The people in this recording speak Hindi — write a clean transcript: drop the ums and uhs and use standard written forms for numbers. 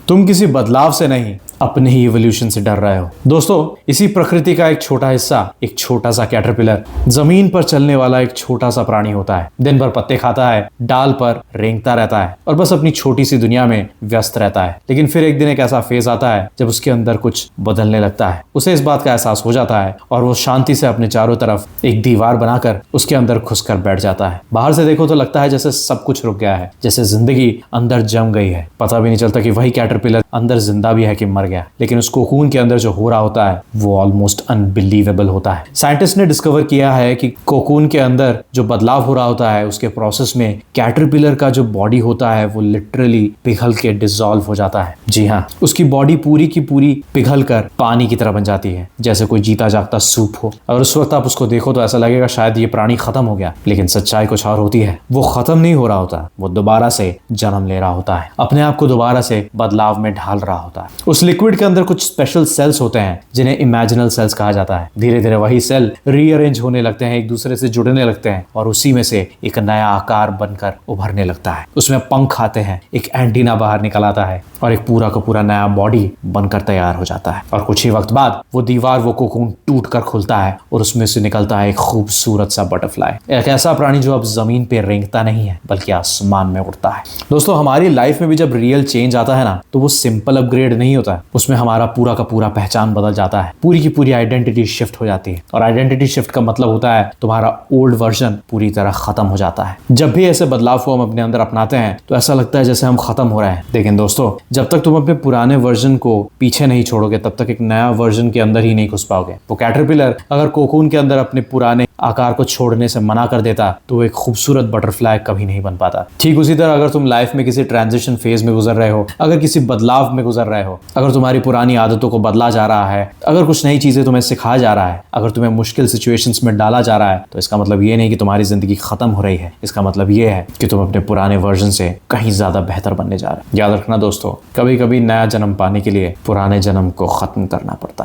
तुम किसी बदलाव से नहीं, अपने ही इवोल्यूशन से डर रहे हो। दोस्तों, इसी प्रकृति का एक छोटा हिस्सा, एक छोटा सा कैटरपिलर, जमीन पर चलने वाला एक छोटा सा प्राणी होता है। दिन भर पत्ते खाता है, डाल पर रेंगता रहता है और बस अपनी छोटी सी दुनिया में व्यस्त रहता है। लेकिन फिर एक दिन एक ऐसा फेज आता है जब उसके अंदर कुछ बदलने लगता है। उसे इस बात का एहसास हो जाता है और वो शांति से अपने चारों तरफ एक दीवार बनाकर उसके अंदर घुसकर बैठ जाता है। बाहर से देखो तो लगता है जैसे सब कुछ रुक गया है, जैसे जिंदगी अंदर जम गई है। पता भी नहीं चलता कि वही कैटरपिलर अंदर जिंदा भी है कि मर गया। लेकिन उस कोकून के अंदर जो हो रहा होता है वो ऑलमोस्ट अनबिलीवेबल होता है। साइंटिस्ट ने डिस्कवर किया है कि कोकून के अंदर जो बदलाव हो रहा होता है उसके प्रोसेस में कैटरपिलर का जो बॉडी होता है वो लिटरली पिघल के डिसॉल्व हो जाता है। जी हाँ, उसकी बॉडी पूरी की पूरी पिघल कर पानी की तरह बन जाती है, जैसे कोई जीता जागता सूप हो। और उस वक्त आप उसको देखो तो ऐसा लगेगा शायद ये प्राणी खत्म हो गया। लेकिन सच्चाई कुछ और होती है। वो खत्म नहीं हो रहा होता, वो दोबारा से जन्म ले रहा होता है, अपने आप को दोबारा से बदलाव में ढाल रहा होता है। उस लिक्विड के अंदर कुछ स्पेशल सेल्स होते हैं जिन्हें इमेजिनल सेल्स कहा जाता है। धीरे धीरे वही सेल रीअरेंज होने लगते हैं, एक दूसरे से जुड़ने लगते हैं और उसी में से एक नया आकार बनकर उभरने लगता है। उसमें पंख आते हैं, एक एंटीना बाहर निकल आता है और एक पूरा का पूरा नया बॉडी बनकर तैयार हो जाता है। और कुछ ही वक्त बाद वो दीवार, वो कोकून टूट कर खुलता है और उसमें से निकलता है एक खूबसूरत सा बटरफ्लाई, एक ऐसा प्राणी जो अब जमीन पे रेंगता नहीं है बल्कि आसमान में उड़ता है। दोस्तों, हमारी लाइफ में भी जब रियल चेंज आता है ना तो वो सिंपल अपग्रेड नहीं होता है, उसमें हमारा पूरा का पूरा पहचान बदल जाता है, पूरी की पूरी आइडेंटिटी शिफ्ट हो जाती है। और आइडेंटिटी शिफ्ट का मतलब होता है तुम्हारा ओल्ड वर्जन पूरी तरह खत्म हो जाता है। जब भी ऐसे बदलाव को हम अपने अंदर अपनाते हैं तो ऐसा लगता है जैसे हम खत्म हो रहे हैं। लेकिन दोस्तों, जब तक तुम अपने पुराने वर्जन को पीछे नहीं छोड़ोगे तब तक एक नया वर्जन के अंदर ही नहीं घुस पाओगे। वो कैटरपिलर अगर कोकून के अंदर अपने पुराने आकार को छोड़ने से मना कर देता तो एक खूबसूरत बटरफ्लाई कभी नहीं बन पाता। ठीक उसी तरह अगर तुम लाइफ में किसी ट्रांजिशन फेज में गुजर रहे हो, अगर किसी बदलाव में गुजर रहे हो, अगर तुम्हारी पुरानी आदतों को बदला जा रहा है, अगर कुछ नई चीजें तुम्हें सिखाया जा रहा है, अगर तुम्हें मुश्किल सिचुएशंस में डाला जा रहा है, तो इसका मतलब ये नहीं कि तुम्हारी जिंदगी खत्म हो रही है। इसका मतलब ये है कि तुम अपने पुराने वर्जन से कहीं ज्यादा बेहतर बनने जा रहे हो। याद रखना दोस्तों, कभी कभी नया जन्म पाने के लिए पुराने जन्म को खत्म करना पड़ता है।